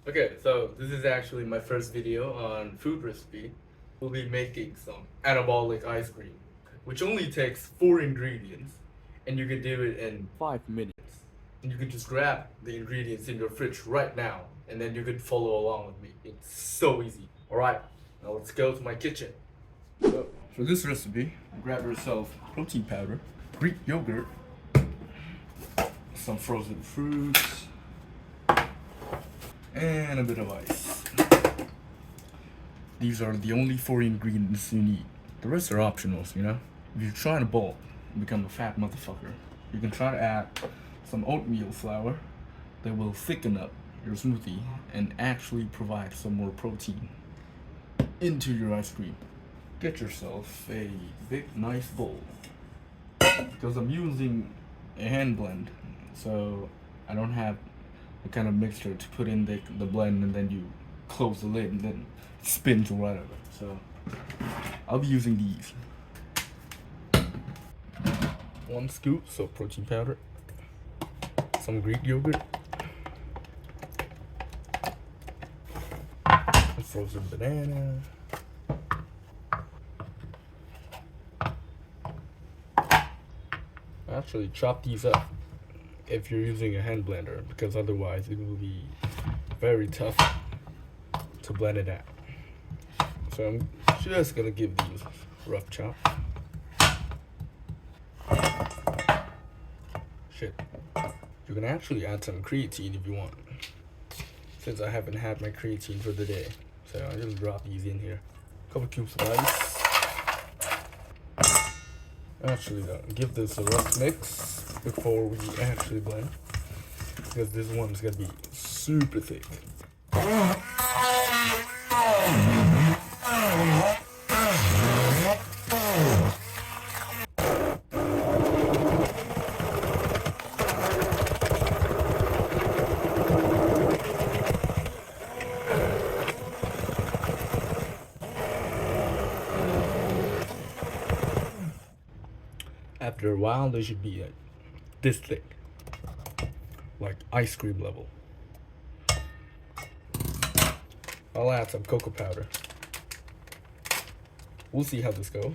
Okay, so this is actually my first video on food recipe. We'll be making some anabolic ice cream, which only takes 4 ingredients, and you can do it in 5 minutes. And you can just grab the ingredients in your fridge right now, and then you can follow along with me. It's so easy. Alright, now let's go to my kitchen. So, for this recipe, grab yourself protein powder, Greek yogurt, some frozen fruits, and a bit of ice. These are the only 4 ingredients you need. The rest are optionals, you know? If you're trying to bulk and become a fat motherfucker, you can try to add some oatmeal flour that will thicken up your smoothie and actually provide some more protein into your ice cream. Get yourself a big, nice bowl. Because I'm using a hand blend, so I don't have the kind of mixture to put in the blend and then you close the lid and then it spins right out of it. So I'll be using these. 1 scoop of protein powder, some Greek yogurt, a frozen banana, actually chop these up if you're using a hand blender, because otherwise it will be very tough to blend it out. So I'm just gonna give these a rough chop. Shit, you can actually add some creatine if you want, since I haven't had my creatine for the day. So I just drop these in here. Couple cubes of ice. Actually though, give this a rough mix before we actually blend, because this one's gonna be super thick. After a while, they should be this thick, like ice cream level. I'll add some cocoa powder. We'll see how this goes.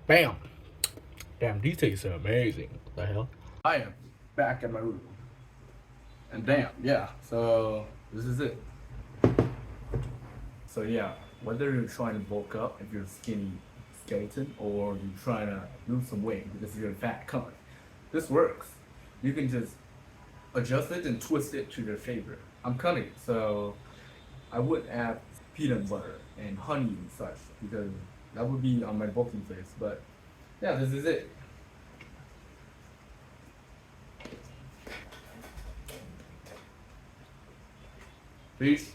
Bam! Damn, these taste amazing. What the hell? I am back at my room. And damn, yeah, so this is it. So yeah, whether you're trying to bulk up if you're a skinny skeleton, or you're trying to lose some weight because you're a fat cunt, this works. You can just adjust it and twist it to your favorite. I'm cunning, so I would add peanut butter and honey and such, because that would be on my bulking face. But yeah, this is it. Peace.